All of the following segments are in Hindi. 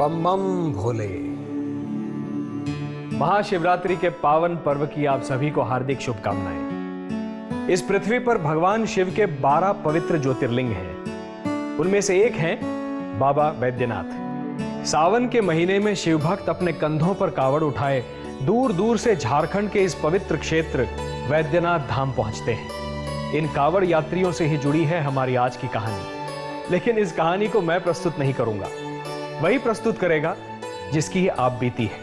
बम बम भोले। महाशिवरात्रि के पावन पर्व की आप सभी को हार्दिक शुभकामनाएं। इस पृथ्वी पर भगवान शिव के 12 पवित्र ज्योतिर्लिंग हैं। उनमें से एक है बाबा वैद्यनाथ। सावन के महीने में शिव भक्त अपने कंधों पर कावड़ उठाए दूर दूर से झारखंड के इस पवित्र क्षेत्र वैद्यनाथ धाम पहुंचते हैं। इन कावड़ यात्रियों से ही जुड़ी है हमारी आज की कहानी। लेकिन इस कहानी को मैं प्रस्तुत नहीं करूंगा, वही प्रस्तुत करेगा जिसकी आप बीती है,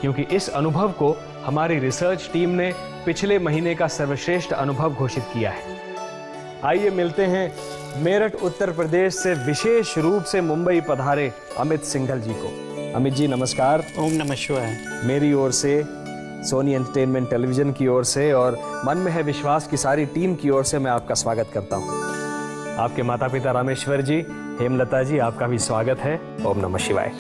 क्योंकि इस अनुभव को हमारी रिसर्च टीम ने पिछले महीने का सर्वश्रेष्ठ अनुभव घोषित किया है। आइए मिलते हैं मेरठ उत्तर प्रदेश से विशेष रूप से मुंबई पधारे अमित सिंघल जी को। अमित जी नमस्कार। ओम नमः शिवाय। मेरी ओर से, सोनी एंटरटेनमेंट टेलीविजन की ओर से और मन में है विश्वास की सारी टीम की ओर से मैं आपका स्वागत करता हूं। आपके माता पिता रामेश्वर जी, हेमलता जी, आपका भी स्वागत है। ओम नमः शिवाय।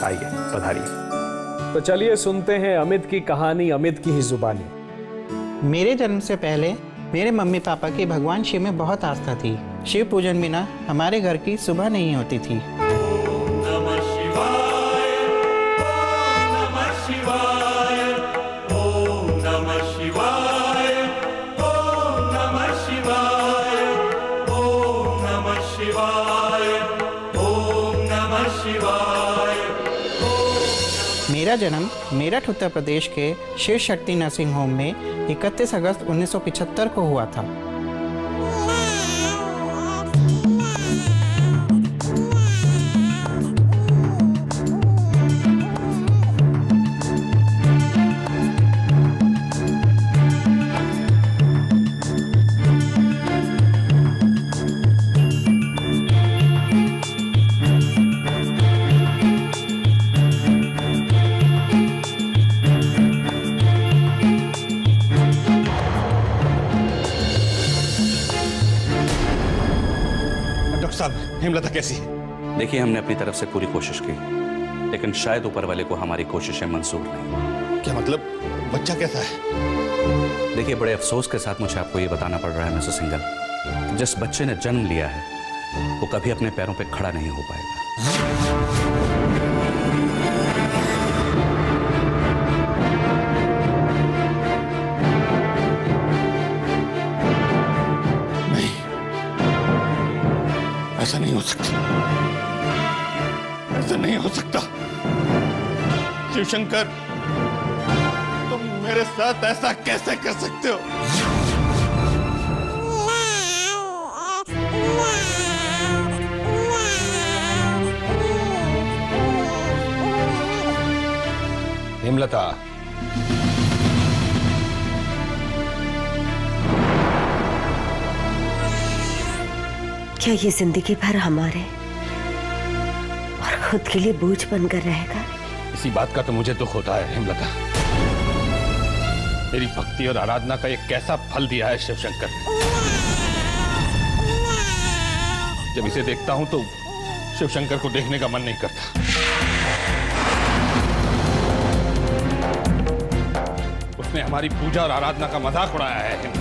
आइए पधारिए। तो चलिए सुनते हैं अमित की कहानी, अमित की ही जुबानी। मेरे जन्म से पहले मेरे मम्मी पापा की भगवान शिव में बहुत आस्था थी। शिव पूजन बिना हमारे घर की सुबह नहीं होती थी। मेरा जन्म मेरठ उत्तर प्रदेश के शिव शक्ति नर्सिंग होम में 31 अगस्त 1975 को हुआ था। हेमलता कैसी है? देखिए, हमने अपनी तरफ से पूरी कोशिश की, लेकिन शायद ऊपर वाले को हमारी कोशिशें मंजूर नहीं। क्या मतलब? बच्चा कैसा है? देखिए, बड़े अफसोस के साथ मुझे आपको ये बताना पड़ रहा है मिस्टर सिंघल, जिस बच्चे ने जन्म लिया है वो कभी अपने पैरों पे खड़ा नहीं हो पाएगा। ऐसा नहीं हो सकता, ऐसा नहीं हो सकता। शिवशंकर, तुम मेरे साथ ऐसा कैसे कर सकते हो? हेमलता, क्या ये जिंदगी भर हमारे और खुद के लिए बोझ बनकर रहेगा? इसी बात का तो मुझे दुख होता है हेमलता। मेरी भक्ति और आराधना का एक कैसा फल दिया है शिवशंकर ने। जब इसे देखता हूं तो शिवशंकर को देखने का मन नहीं करता। उसने हमारी पूजा और आराधना का मजाक उड़ाया है हेमलता।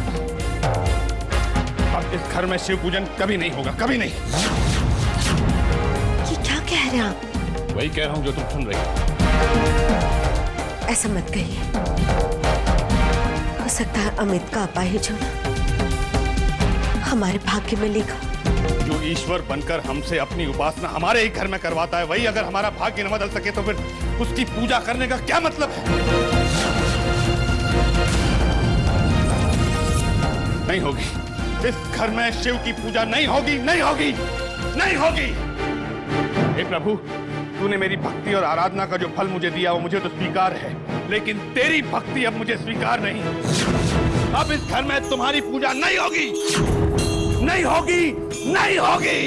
अब इस घर में शिव पूजन कभी नहीं होगा, कभी नहीं। ये क्या कह रहे हैं आप? वही कह रहा हूं जो तुम सुन रही हो। ऐसा मत कहिए। हो सकता है अमित का अपाहिज होना हमारे भाग्य में लिखा। जो ईश्वर बनकर हमसे अपनी उपासना हमारे ही घर में करवाता है, वही अगर हमारा भाग्य न बदल सके तो फिर उसकी पूजा करने का क्या मतलब है? नहीं होगी, इस घर में शिव की पूजा नहीं होगी, नहीं होगी, नहीं होगी। हे प्रभु, तूने मेरी भक्ति और आराधना का जो फल मुझे दिया वो मुझे तो स्वीकार है, लेकिन तेरी भक्ति अब मुझे स्वीकार नहीं। अब इस घर में तुम्हारी पूजा नहीं होगी, नहीं होगी, नहीं होगी।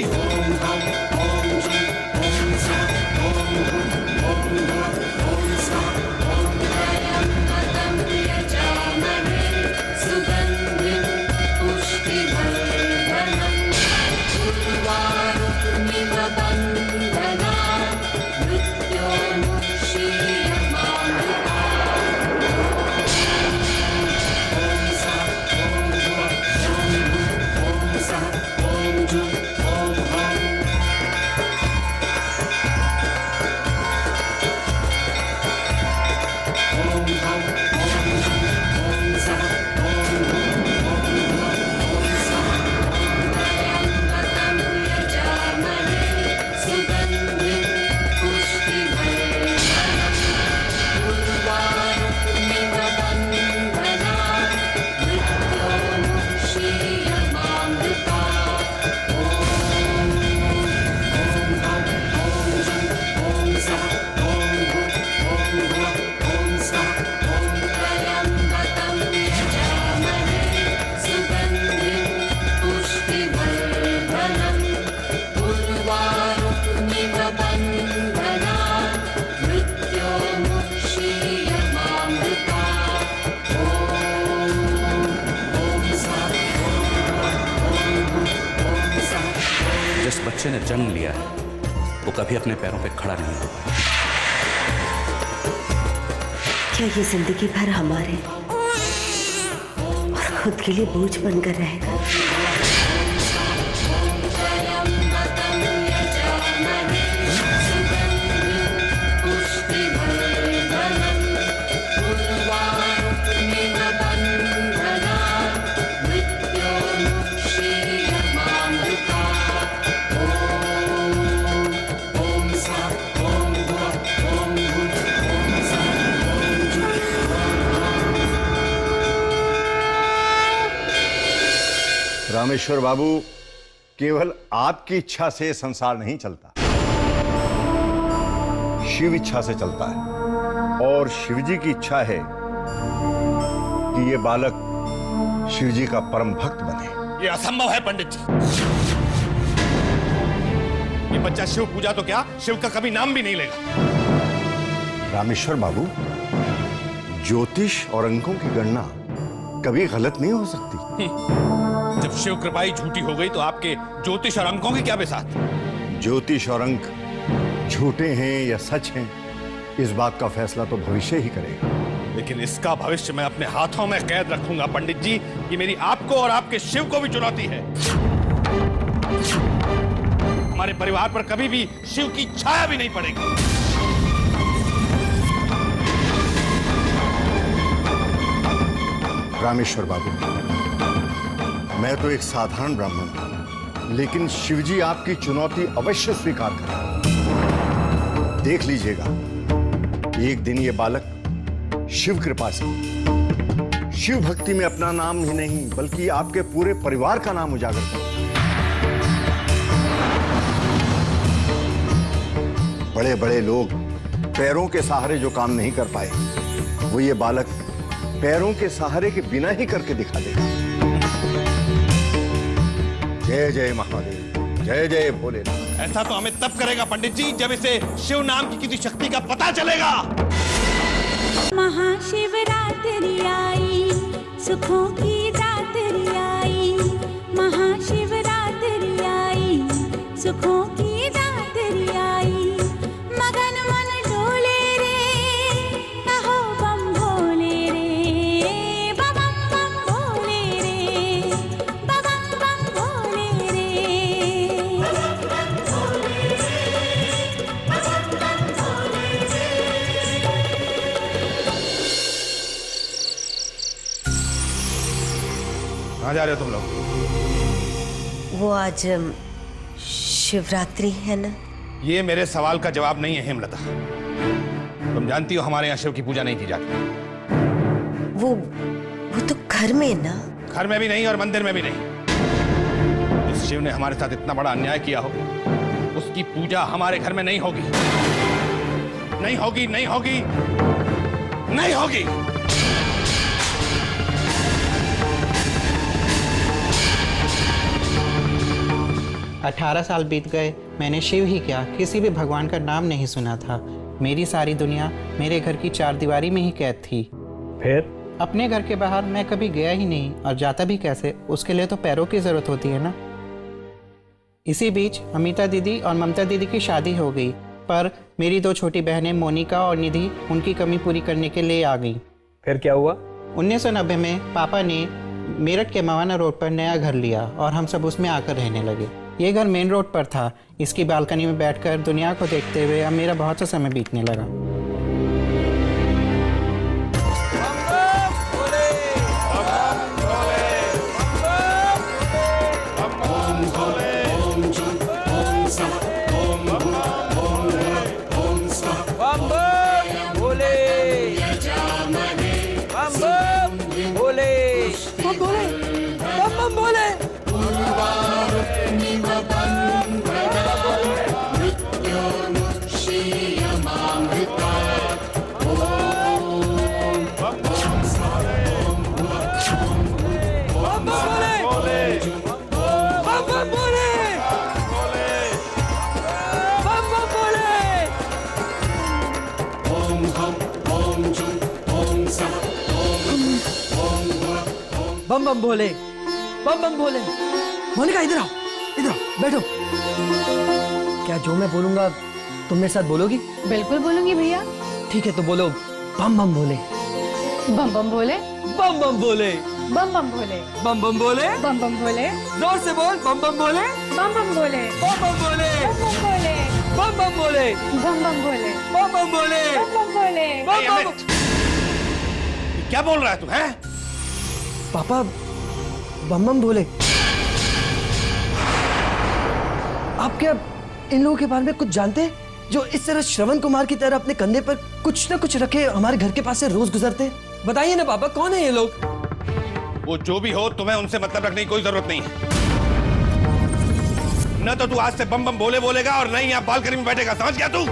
बच्चे ने जन्म लिया है वो कभी अपने पैरों पे खड़ा नहीं हो पाएगा। क्या ये जिंदगी भर हमारे और खुद के लिए बोझ बनकर रहेगा? रामेश्वर बाबू, केवल आपकी इच्छा से संसार नहीं चलता, शिव इच्छा से चलता है। और शिवजी की इच्छा है कि ये बालक शिवजी का परम भक्त बने। ये असंभव है पंडित जी। ये बच्चा शिव पूजा तो क्या, शिव का कभी नाम भी नहीं लेगा। रामेश्वर बाबू, ज्योतिष और अंकों की गणना कभी गलत नहीं हो सकती। जब शिव कृपाई झूठी हो गई तो आपके ज्योतिष और अंकों की क्या बिसात? ज्योतिष और अंक झूठे हैं या सच हैं, इस बात का फैसला तो भविष्य ही करेगा। लेकिन इसका भविष्य मैं अपने हाथों में कैद रखूंगा पंडित जी। ये मेरी आपको और आपके शिव को भी चुनौती है। हमारे परिवार पर कभी भी शिव की छाया भी नहीं पड़ेगी। रामेश्वर बाबू, मैं तो एक साधारण ब्राह्मण हूं, लेकिन शिवजी आपकी चुनौती अवश्य स्वीकार करेंगे। देख लीजिएगा, एक दिन ये बालक शिव कृपा से शिव भक्ति में अपना नाम ही नहीं बल्कि आपके पूरे परिवार का नाम उजागर करेगा। बड़े बड़े लोग पैरों के सहारे जो काम नहीं कर पाए, वो ये बालक पैरों के सहारे के बिना ही करके दिखा देगा। जय जय महादेव, जय जय भोलेनाथ। ऐसा तो हमें तब करेगा पंडित जी जब इसे शिव नाम की किसी शक्ति का पता चलेगा। महाशिवरात्रि आई, सुखों की रात्रि आई। महाशिवरात्रि आई, सुखों की रात्रि आई। मगन मन डोले रे, कहो बम भोले रे, बम बम भोले रे, बम बम भोले रे। कहाँ जा रहे हो तुम लोग? वो आज शिवरात्रि है ना? ये मेरे सवाल का जवाब नहीं है हेमलता। तुम जानती हो हमारे यहाँ शिव की पूजा नहीं की जाती। वो तो घर में ना। घर में भी नहीं और मंदिर में भी नहीं। जिस शिव ने हमारे साथ इतना बड़ा अन्याय किया हो, उसकी पूजा हमारे घर में नहीं होगी। नहीं होगी, नहीं होगी, नहीं होगी। 18 साल बीत गए, मैंने शिव ही क्या किसी भी भगवान का नाम नहीं सुना था। मेरी सारी दुनिया मेरे घर की चारदीवारी में ही कैद थी। फिर अपने घर के बाहर मैं कभी गया ही नहीं, और जाता भी कैसे, उसके लिए तो पैरों की जरूरत होती है ना। इसी बीच अमिता दीदी और ममता दीदी की शादी हो गई, पर मेरी 2 छोटी बहनें मोनिका और निधि उनकी कमी पूरी करने के लिए आ गई। फिर क्या हुआ? 1990 में पापा ने मेरठ के मवाना रोड पर नया घर लिया और हम सब उसमें आकर रहने लगे। ये घर मेन रोड पर था। इसकी बालकनी में बैठकर दुनिया को देखते हुए अब मेरा बहुत सा समय बीतने लगा। बम बम भोले, बम बम भोले। मोनिका इधर आओ, बैठो। क्या जो मैं बोलूंगा तुम मेरे साथ बोलोगी? बिल्कुल बोलूंगी भैया। ठीक है तो बोलो बम बम भोले। बम बम भोले, बम बम भोले, बम बम भोले, बम बम भोले, बम बम भोले, जोर से बोल बम बम भोले, बम बम भोले, बम बम भोले, बम बम भोले, बम बम भोले, बम बम भोले, बम बम भोले, बम बम भोले। बम बम। क्या बोल रहा है तू? हैं? पापा बम बम भोले, आप क्या इन लोगों के बारे में कुछ जानते हैं जो इस तरह श्रवण कुमार की तरह अपने कंधे पर कुछ ना कुछ रखे हमारे घर के पास से रोज गुजरते हैं? बताइए ना पापा, कौन है ये लोग? वो जो भी हो, तुम्हें उनसे मतलब रखने की कोई जरूरत नहीं है। न तो तू आज से बम बम बोले बोलेगा और न ही यहाँ बालकनी में बैठेगा, समझ गया तू?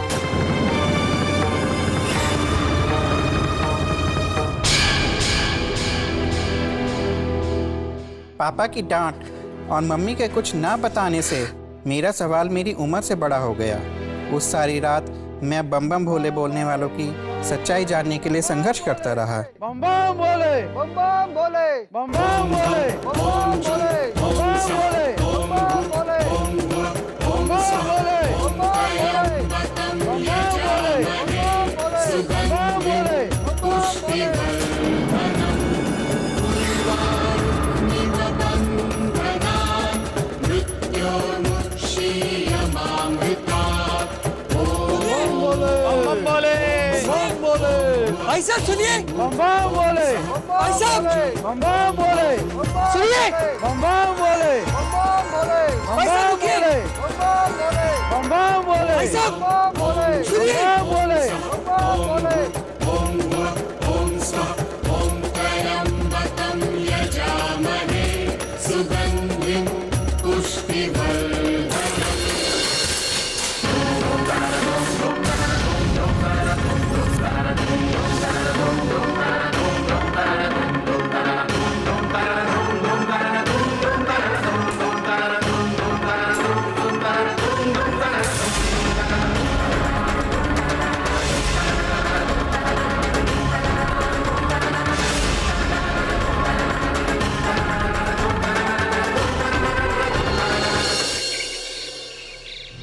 पापा की डांट और मम्मी के कुछ ना बताने से मेरा सवाल मेरी उम्र से बड़ा हो गया। उस सारी रात मैं बम बम भोले बोलने वालों की सच्चाई जानने के लिए संघर्ष करता रहा। बम बम भोले, बम बम भोले, बम बम भोले, बम बम भोले, बम बम भोले, बम बम भोले, बम बम भोले, बम बम भोले, बम बम भोले, बम बम भोले, बम बम भोले। भाई साहब सुनिए, बम बम बोले, भाई साहब बम बम बोले, सुनिए, बम बम बोले, भाई साहब रुकिए, बम बम बोले, भाई साहब सुनिए, बम बोले, सुगंधिं पुष्टिवर्धनम्।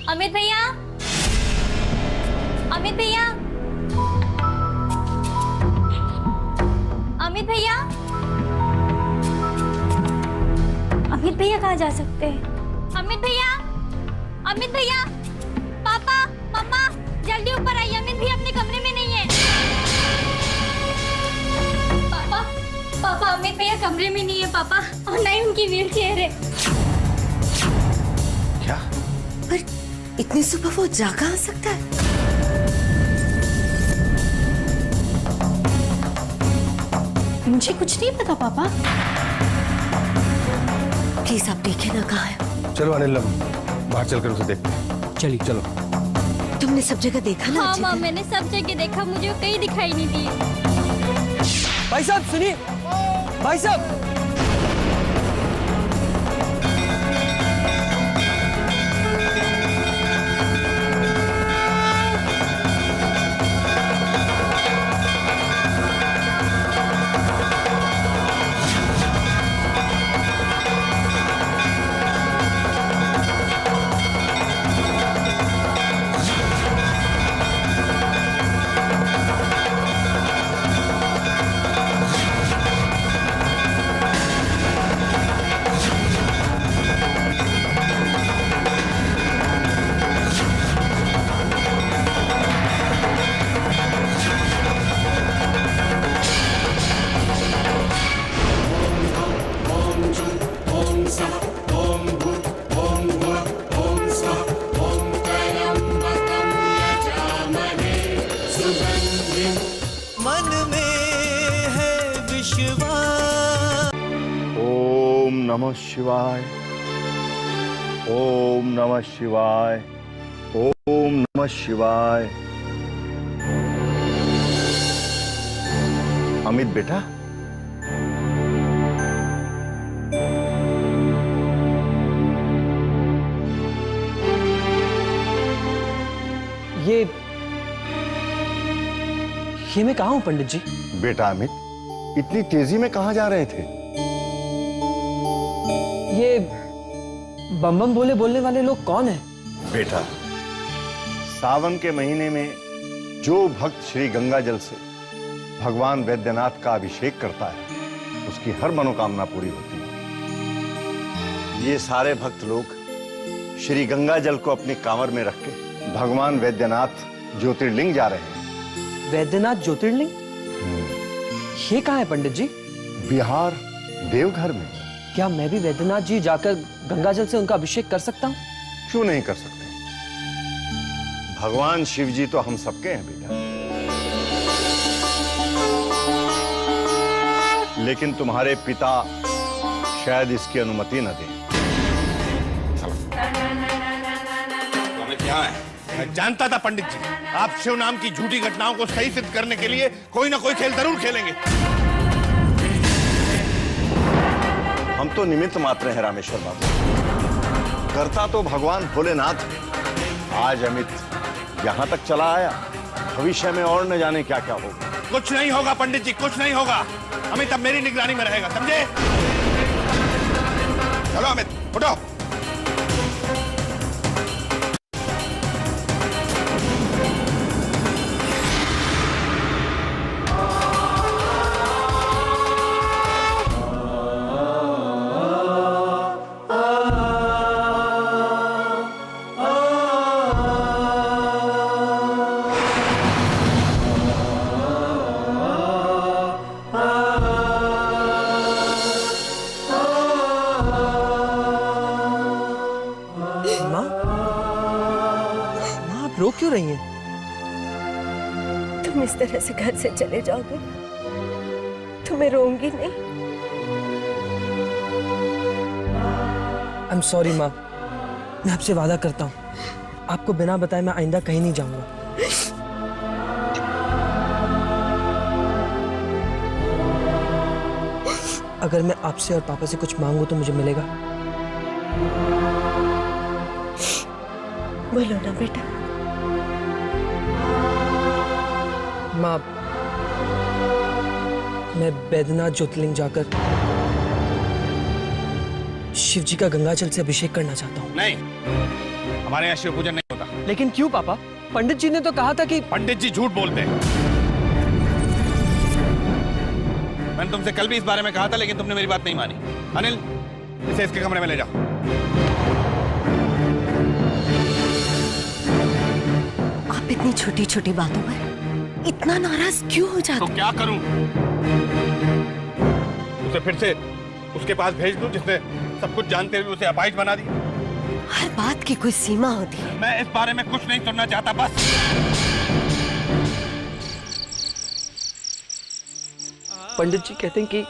अमित भैया, अमित भैया, अमित भैया, अमित भैया कहाँ जा सकते हैं? अमित भैया, अमित भैया, पापा, मम्मा, जल्दी ऊपर आइए, अमित भैया अपने कमरे में नहीं है। पापा, पापा, अमित भैया कमरे में नहीं है पापा, और नहीं उनकी व्हील चेयर है। क्या? पर इतनी सुबह वो जा कहाँ सकता है? मुझे कुछ नहीं पता पापा। प्लीज आप देखे ना कहाँ है। चलो अनिल, बाहर चलकर उसे देखते हैं। चलिए चलो। तुमने सब जगह देखा ना? हाँ माँ, मैंने सब जगह देखा, मुझे वो कहीं दिखाई नहीं दी। भाई साहब सुनिए, भाई साहब। मन में है विश्वास। ओम नमः शिवाय, ओम नमः शिवाय, ओम नमः शिवाय। अमित बेटा, ये मैं कहाँ हूँ पंडित जी? बेटा अमित, इतनी तेजी में कहाँ जा रहे थे? ये बम बम बोले बोलने वाले लोग कौन हैं? बेटा, सावन के महीने में जो भक्त श्री गंगा जल से भगवान वैद्यनाथ का अभिषेक करता है उसकी हर मनोकामना पूरी होती है। ये सारे भक्त लोग श्री गंगा जल को अपनी कांवर में रख के भगवान वैद्यनाथ ज्योतिर्लिंग जा रहे हैं। वैद्यनाथ ज्योतिर्लिंग? ये कहाँ है पंडित जी? बिहार, देवघर में। क्या मैं भी वैद्यनाथ जी जाकर गंगा जल से उनका अभिषेक कर सकता हूँ? क्यों नहीं कर सकते? भगवान शिव जी तो हम सबके हैं बेटा, लेकिन तुम्हारे पिता शायद इसकी अनुमति न दें। क्या है? मैं जानता था पंडित जी, आप शिव नाम की झूठी घटनाओं को सही सिद्ध करने के लिए कोई ना कोई खेल जरूर खेलेंगे। हम तो निमित्त मात्र हैं रामेश्वर बाबू, करता तो भगवान भोलेनाथ। आज अमित यहां तक चला आया, भविष्य में और न जाने क्या क्या होगा। कुछ नहीं होगा पंडित जी, कुछ नहीं होगा। अमित अब मेरी निगरानी में रहेगा, समझे? चलो अमित उठो। रो क्यों रही हैं? तुम इस तरह से घर से चले जाओगे तो मैं रोऊंगी नहीं। आई एम सॉरी माँ, मैं आपसे वादा करता हूँ आपको बिना बताए मैं आइंदा कहीं नहीं जाऊंगा। अगर मैं आपसे और पापा से कुछ मांगू तो मुझे मिलेगा? बोलो ना बेटा। माँ, मैं बैद्यनाथ ज्योतिर्लिंग जाकर शिव जी का गंगाजल से अभिषेक करना चाहता हूँ। नहीं, हमारे यहाँ शिव पूजन नहीं होता। लेकिन क्यों पापा? पंडित जी ने तो कहा था कि... पंडित जी झूठ बोलते हैं। मैंने तुमसे कल भी इस बारे में कहा था, लेकिन तुमने मेरी बात नहीं मानी। अनिल, इसे इसके कमरे में ले जाओ। आप इतनी छोटी छोटी बातों पर इतना नाराज क्यों हो जाते? तो क्या करूं? उसे फिर से उसके पास भेज दूं जिसने सब कुछ जानते हुए उसे अपाहिज बना दिया? हर बात की कोई सीमा होती है। मैं इस बारे में कुछ नहीं सुनना चाहता, बस। पंडित जी कहते हैं कि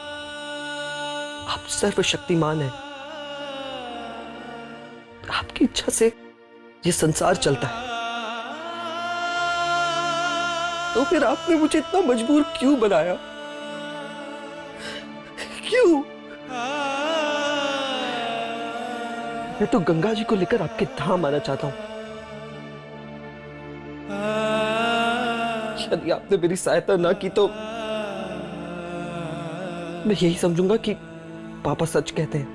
आप सर्वशक्तिमान हैं। आपकी इच्छा से ये संसार चलता है। तो फिर आपने मुझे इतना मजबूर क्यों बनाया? क्यों? मैं तो गंगा जी को लेकर आपके धाम आना चाहता हूं। यदि आपने मेरी सहायता ना की तो मैं यही समझूंगा कि पापा सच कहते हैं।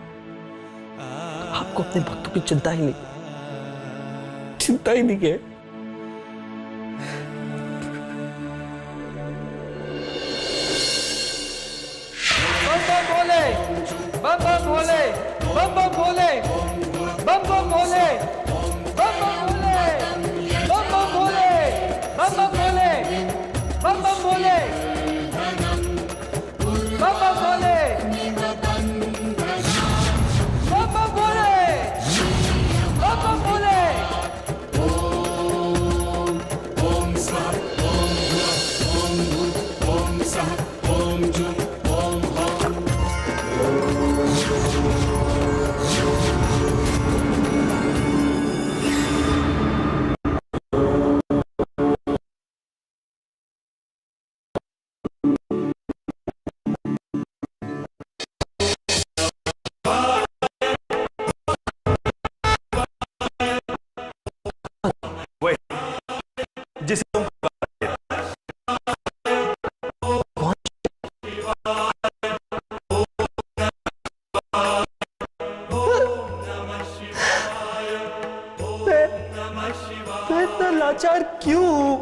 आपको अपने भक्तों की चिंता ही नहीं है। बम बम भोले, बम बम भोले, बम बम भोले, बम बम भोले, बम बम भोले, बम बम भोले, बम बम भोले, बम बम भोले, बम बम भोले, बम बम भोले। ओम सः ओम सः ओम जुम ओम लाचार क्यों हूं?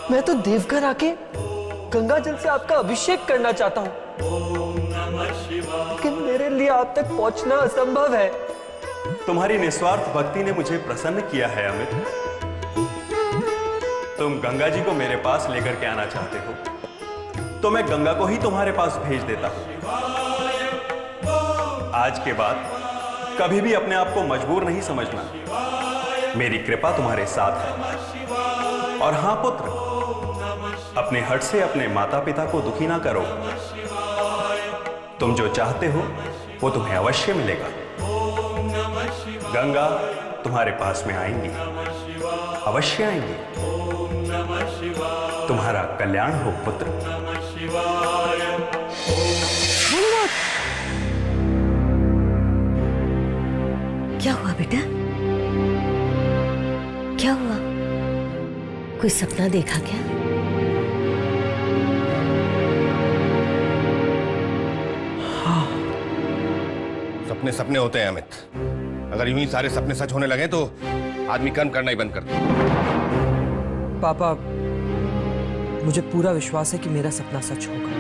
मैं तो देवघर आके गंगा जल से आपका अभिषेक करना चाहता हूं, लेकिन मेरे लिए आप तक पहुंचना असंभव है। तुम्हारी निस्वार्थ भक्ति ने मुझे प्रसन्न किया है अमित। तुम गंगा जी को मेरे पास लेकर के आना चाहते हो, तो मैं गंगा को ही तुम्हारे पास भेज देता हूं। आज के बाद कभी भी अपने आप को मजबूर नहीं समझना। मेरी कृपा तुम्हारे साथ है। और हां पुत्र, अपने हट से अपने माता पिता को दुखी ना करो। तुम जो चाहते हो वो तुम्हें अवश्य मिलेगा। गंगा तुम्हारे पास में आएंगी, अवश्य आएंगी। तुम्हारा कल्याण हो पुत्र। क्या हुआ बेटा? क्या हुआ? कोई सपना देखा क्या? हाँ। सपने सपने होते हैं अमित। अगर यूं ही सारे सपने सच होने लगे तो आदमी कर्म करना ही बंद कर दे। पापा, मुझे पूरा विश्वास है कि मेरा सपना सच होगा।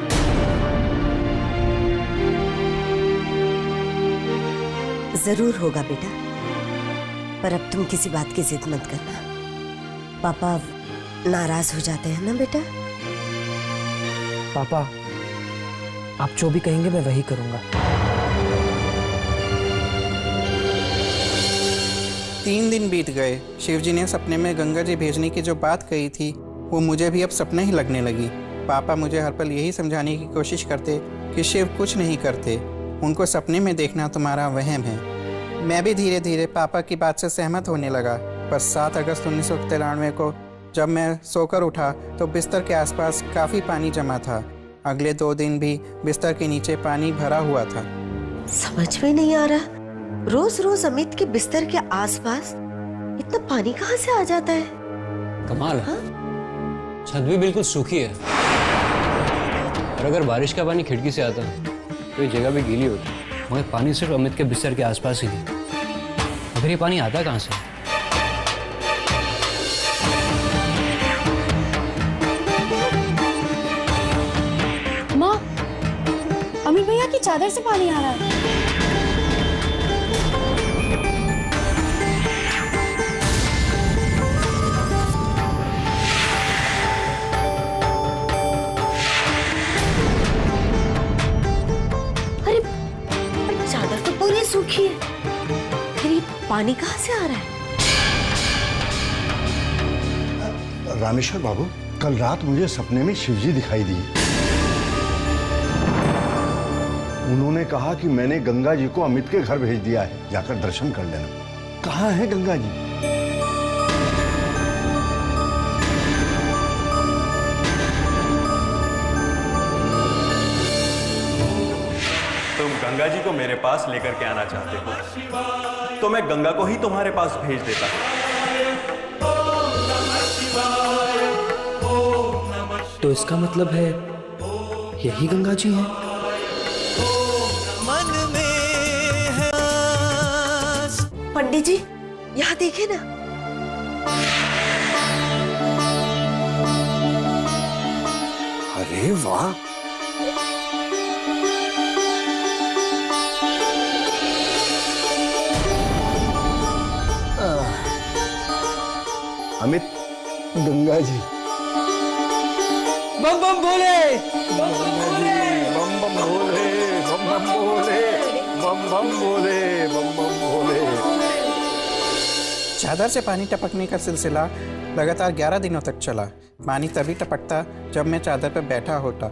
जरूर होगा बेटा, पर अब तुम किसी बात की जिद मत करना। पापा नाराज हो जाते हैं ना बेटा। पापा, आप जो भी कहेंगे मैं वही करूंगा। 3 दिन बीत गए। शिवजी ने सपने में गंगा जी भेजने की जो बात कही थी वो मुझे भी अब सपना ही लगने लगी। पापा मुझे हर पल यही समझाने की कोशिश करते कि शिव कुछ नहीं करते, उनको सपने में देखना तुम्हारा वहम है। मैं भी धीरे धीरे पापा की बात से सहमत होने लगा। पर 7 अगस्त 1993 को जब मैं सोकर उठा तो बिस्तर के आसपास काफ़ी पानी जमा था। अगले 2 दिन भी बिस्तर के नीचे पानी भरा हुआ था। समझ में नहीं आ रहा, रोज रोज अमित के बिस्तर के आसपास इतना पानी कहाँ से आ जाता है? कमाल है। छत भी बिल्कुल सूखी है, और अगर बारिश का पानी खिड़की से आता तो ये जगह भी गीली होती। मगर पानी सिर्फ अमित के बिस्तर के आसपास ही है। अगर ये पानी आता कहाँ से? माँ, अमित भैया की चादर से पानी आ रहा है। पूरी सूखी है, फिर ये पानी कहाँ से आ रहा है? रामेश्वर बाबू, कल रात मुझे सपने में शिवजी दिखाई दिए। उन्होंने कहा कि मैंने गंगा जी को अमित के घर भेज दिया है, जाकर दर्शन कर लेना। कहाँ है गंगा जी? तुम गंगा जी को मेरे पास लेकर के आना चाहते हो, तो मैं गंगा को ही तुम्हारे पास भेज देता हूं। तो इसका मतलब है यही गंगा जी हैं? मन में है पंडित जी, यहाँ देखिए ना। अरे वाह, अमित, गंगा जी। बम बम भोले, बम बम भोले, बम बम भोले, बम बम भोले, बम बम भोले। चादर से पानी टपकने का सिलसिला लगातार 11 दिनों तक चला। पानी तभी टपकता जब मैं चादर पर बैठा होता।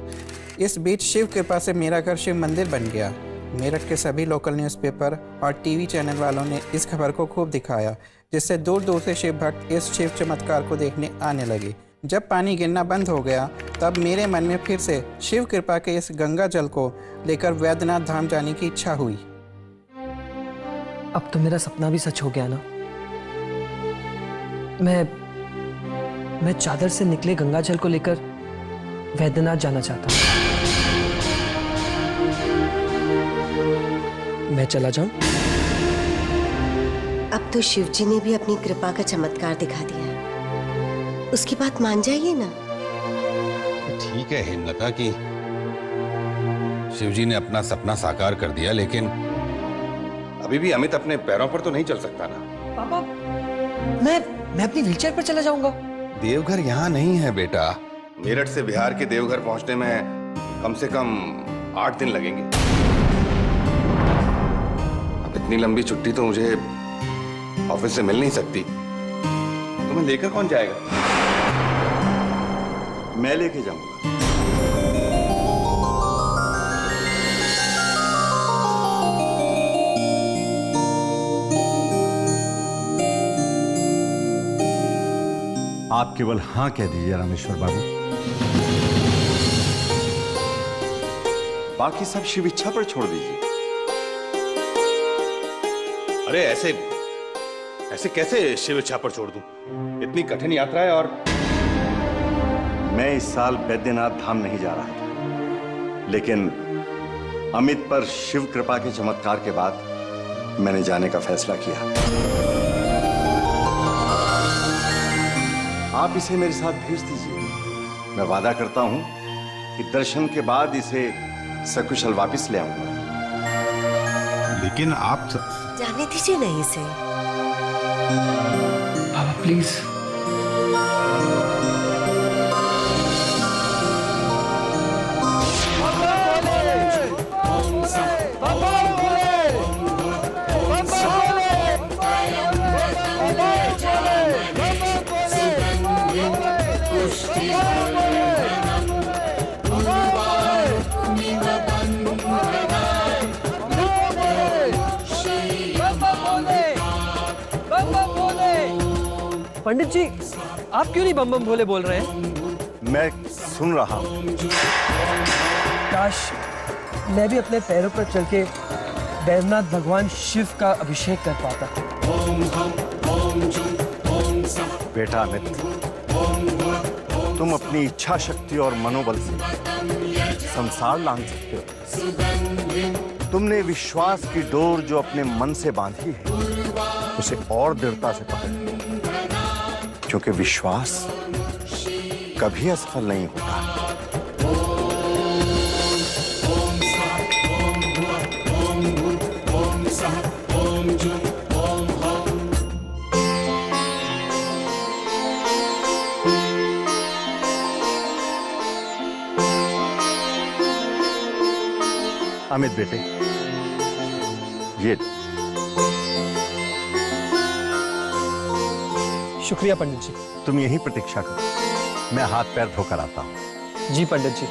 इस बीच शिव कृपा से मेरा घर शिव मंदिर बन गया। मेरठ के सभी लोकल न्यूज़पेपर और टीवी चैनल वालों ने इस खबर को खूब दिखाया, जिससे दूर दूर से शिव भक्त इस शिव चमत्कार को देखने आने लगे। जब पानी गिरना बंद हो गया तब मेरे मन में फिर से शिव कृपा के इस गंगा जल को लेकर वैद्यनाथ धाम जाने की इच्छा हुई। अब तो मेरा सपना भी सच हो गया ना। मैं चादर से निकले गंगा जल को लेकर वैद्यनाथ जाना चाहता हूँ। मैं चला जाऊं? अब अब तो शिवजी ने भी अपनी कृपा का चमत्कार दिखा दिया, उसकी बात मान जाइए ना। ठीक है हेमलता कि शिवजी ने अपना सपना साकार कर दिया, लेकिन अभी भी अमित अपने पैरों पर तो नहीं चल सकता ना। पापा, मैं अपनी व्हीलचेयर पर चला जाऊंगा। देवघर यहाँ नहीं है बेटा। मेरठ से बिहार के देवघर पहुंचने में कम से कम 8 दिन लगेंगे। अब इतनी लंबी छुट्टी तो मुझे ऑफिस से मिल नहीं सकती। तुम्हें लेकर कौन जाएगा? मैं लेके जाऊंगा। आप केवल हाँ कह दीजिए रामेश्वर बाबू, बाकी सब शिव इच्छा पर छोड़ दीजिए। अरे ऐसे कैसे शिव इच्छा पर छोड़ दूं? इतनी कठिन यात्रा है। और मैं इस साल बैद्यनाथ धाम नहीं जा रहा था, लेकिन अमित पर शिव कृपा के चमत्कार के बाद मैंने जाने का फैसला किया। आप इसे मेरे साथ भेज दीजिए। मैं वादा करता हूं कि दर्शन के बाद इसे सकुशल वापस ले आऊंगा। लेकिन आप जाने दीजिए ना इसे। पापा प्लीज। पंडित जी, आप क्यों नहीं बम बम भोले बोल रहे हैं? मैं सुन रहा हूं। काश मैं भी अपने पैरों पर चल के बैजनाथ भगवान शिव का अभिषेक कर पाता। बेटा अमित, तुम अपनी इच्छा शक्ति और मनोबल से संसार लांघ सकते हो। तुमने विश्वास की डोर जो अपने मन से बांधी है, उसे और दृढ़ता से पकड़, क्योंकि विश्वास कभी असफल नहीं होता। अमित बेटे, ये शुक्रिया पंडित जी। तुम यही प्रतीक्षा करो, मैं हाथ पैर धोकर आता हूं। जी पंडित जी।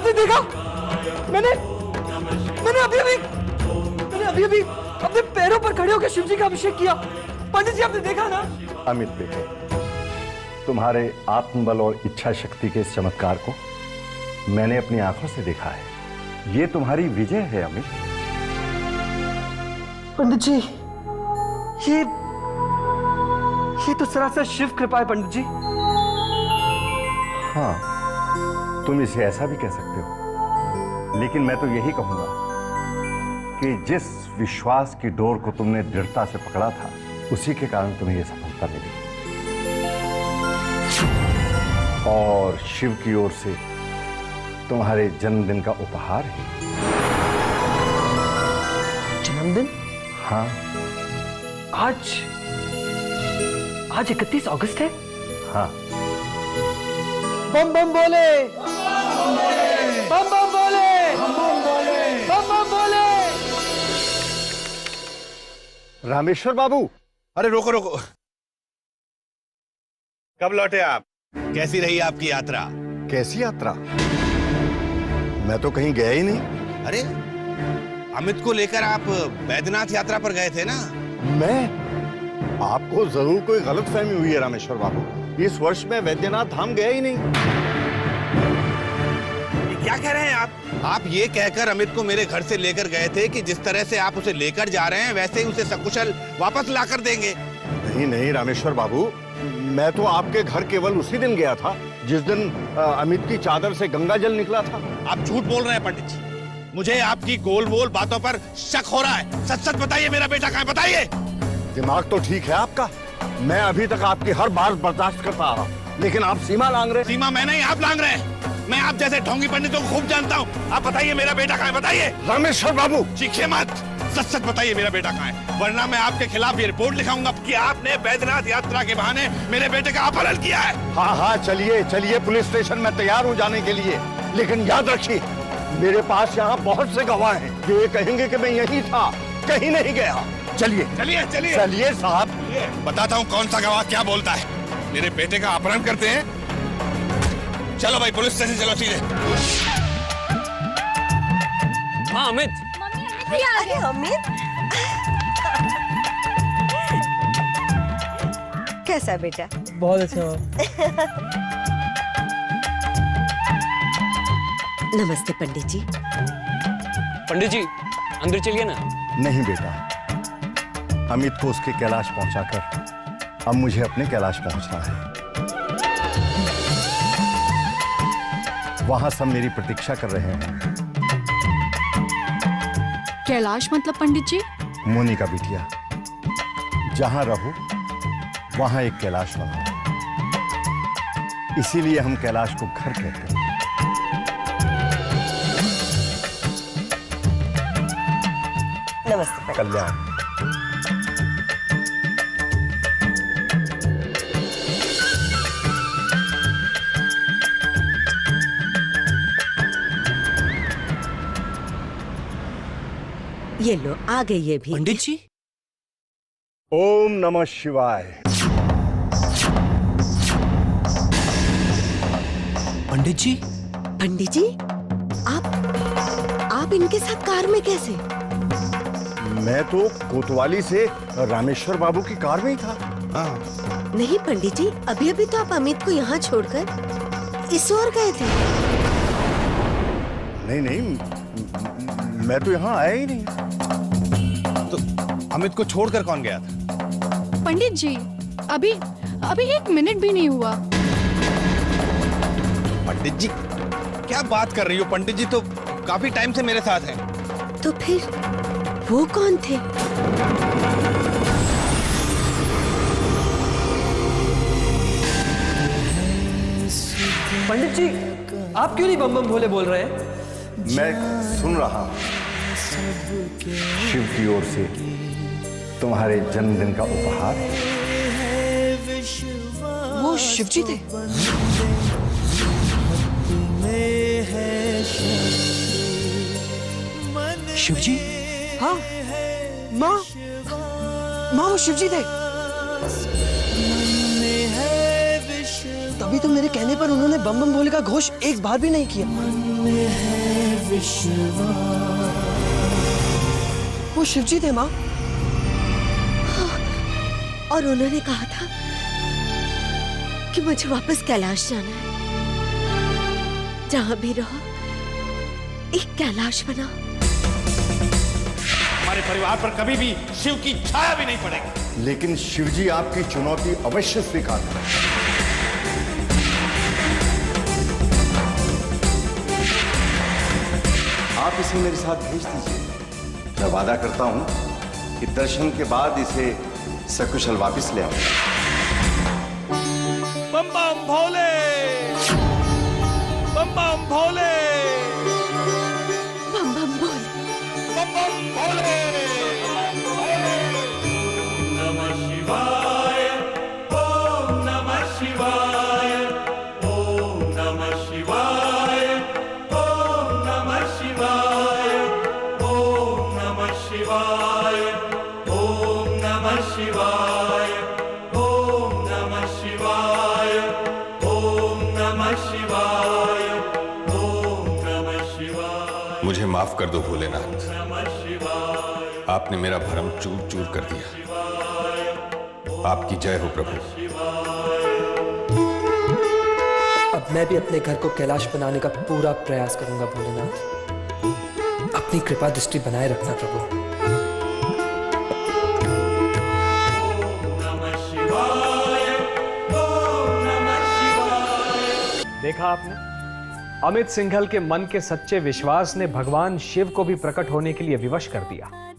आपने देखा? मैंने अभी अपने पैरों पर खड़े होकर शिव जी का अभिषेक किया। पंडित जी आपने देखा ना? अमित बेटे, तुम्हारे आत्मबल और इच्छा शक्ति के इस चमत्कार को मैंने अपनी आंखों से देखा है। ये तुम्हारी विजय है अमित। पंडित जी, ये तो सरासर शिव कृपा है पंडित जी। हाँ, तुम इसे ऐसा भी कह सकते हो, लेकिन मैं तो यही कहूंगा कि जिस विश्वास की डोर को तुमने दृढ़ता से पकड़ा था, उसी के कारण तुम्हें यह सफलता मिली। और शिव की ओर से तुम्हारे जन्मदिन का उपहार है। जन्मदिन? हाँ। आज 31 अगस्त है? हाँ। बम बम बोले, बम बम बोले, बम बम बोले। रामेश्वर बाबू, अरे रोको रोको, कब लौटे आप? कैसी रही आपकी यात्रा? कैसी यात्रा? मैं तो कहीं गया ही नहीं। अरे अमित को लेकर आप बैद्यनाथ यात्रा पर गए थे ना? मैं? आपको जरूर कोई गलतफहमी हुई है रामेश्वर बाबू। इस वर्ष में बैद्यनाथ धाम गया ही नहीं। ये क्या कह रहे हैं आप? आप ये कहकर अमित को मेरे घर से लेकर गए थे कि जिस तरह से आप उसे लेकर जा रहे हैं वैसे ही उसे सकुशल वापस लाकर देंगे। नहीं नहीं रामेश्वर बाबू, मैं तो आपके घर केवल उसी दिन गया था जिस दिन अमित की चादर से गंगा जल निकला था। आप झूठ बोल रहे हैं पंडित जी। मुझे आपकी गोल मोल बातों पर शक हो रहा है। सच सच बताइए, मेरा बेटा कहाँ है? बताइए। दिमाग तो ठीक है आपका। मैं अभी तक आपकी हर बात बर्दाश्त करता आ रहा हूँ, लेकिन आप सीमा लांग रहे। सीमा मैं नहीं, आप लांग रहे हैं। मैं आप जैसे ढोंगी पंडितों को खूब जानता हूँ। आप बताइए मेरा बेटा कहाँ है? बताइए। रामेश्वर बाबू चीखिए मत, सच सच बताइए मेरा बेटा कहाँ है, वरना मैं आपके खिलाफ ये रिपोर्ट लिखाऊंगा कि आपने बैद्यनाथ यात्रा के बहाने मेरे बेटे का अपहरण किया है। हाँ हाँ, चलिए चलिए पुलिस स्टेशन में तैयार हूँ जाने के लिए, लेकिन याद रखिए मेरे पास यहाँ बहुत से गवाह हैं जो ये कहेंगे कि मैं यही था, कहीं नहीं गया। चलिए चलिए चलिए चलिए साहब, बताता हूँ कौन सा गवाह क्या बोलता है। मेरे बेटे का अपहरण करते हैं। चलो भाई पुलिस स्टेशन चलो सीधे। हाँ अमित। अरे अमित, कैसा बेटा? बहुत अच्छा। नमस्ते पंडित जी। पंडित जी अंदर चलिए ना। नहीं बेटा, अमित को उसके कैलाश पहुंचाकर अब मुझे अपने कैलाश पहुंचना है। वहां सब मेरी प्रतीक्षा कर रहे हैं। कैलाश मतलब पंडित जी? मोनी का बिटिया, जहां रहो वहां एक कैलाश बनाओ, इसीलिए हम कैलाश को घर कहते हैं। नमस्ते कल्याण। ये लो, आ गई ये भी। पंडित जी। ओम नमः शिवाय। पंडित जी। पंडित जी, आप इनके साथ कार में कैसे? मैं तो कोतवाली से रामेश्वर बाबू की कार में ही था। हाँ। नहीं पंडित जी, अभी अभी तो आप अमित को यहाँ छोड़कर इस ओर गए थे। नहीं नहीं, मैं तो यहाँ आया ही नहीं। तो अमित को छोड़कर कौन गया था? पंडित जी, अभी 1 मिनट भी नहीं हुआ। पंडित जी क्या बात कर रही हो? पंडित जी तो काफी टाइम से मेरे साथ हैं। तो फिर वो कौन थे? पंडित जी आप क्यों नहीं बम बम भोले बोल रहे हैं? मैं सुन रहा हूं। शिव की ओर से तुम्हारे जन्मदिन का उपहार। वो शिव जी थे? शिव जी? हाँ, माँ वो शिव जी थे। तभी तो मेरे कहने पर उन्होंने बम बम भोले का घोष एक बार भी नहीं किया। वो शिवजी थे माँ। और उन्होंने कहा था कि मुझे वापस कैलाश जाना है। जहां भी रहो एक कैलाश बना। हमारे परिवार पर कभी भी शिव की छाया भी नहीं पड़ेगी। लेकिन शिवजी आपकी चुनौती अवश्य स्वीकार करें। आप इसे मेरे साथ भेज दीजिए। मैं वादा करता हूं कि दर्शन के बाद इसे सकुशल वापस ले आऊंगा। बम बम भोले, बम बम भोले, बम बम भोले, बम बम भोले। ओम नमः शिवाय, ओम नमः शिवाय, ओम नमः शिवाय, ओम नमः शिवाय, ओम नमः शिवाय, ओम नमः शिवाय, ओम नमः शिवाय, ओम नमः शिवाय, ओम नमः शिवाय। मुझे माफ कर दो भोलेनाथ, आपने मेरा भरम चूर चूर कर दिया। आपकी जय हो प्रभु। अब मैं भी अपने घर को कैलाश बनाने का पूरा प्रयास करूंगा भोलेनाथ। अपनी कृपा दृष्टि बनाए रखना प्रभु। देखा आपने, अमित सिंघल के मन के सच्चे विश्वास ने भगवान शिव को भी प्रकट होने के लिए विवश कर दिया।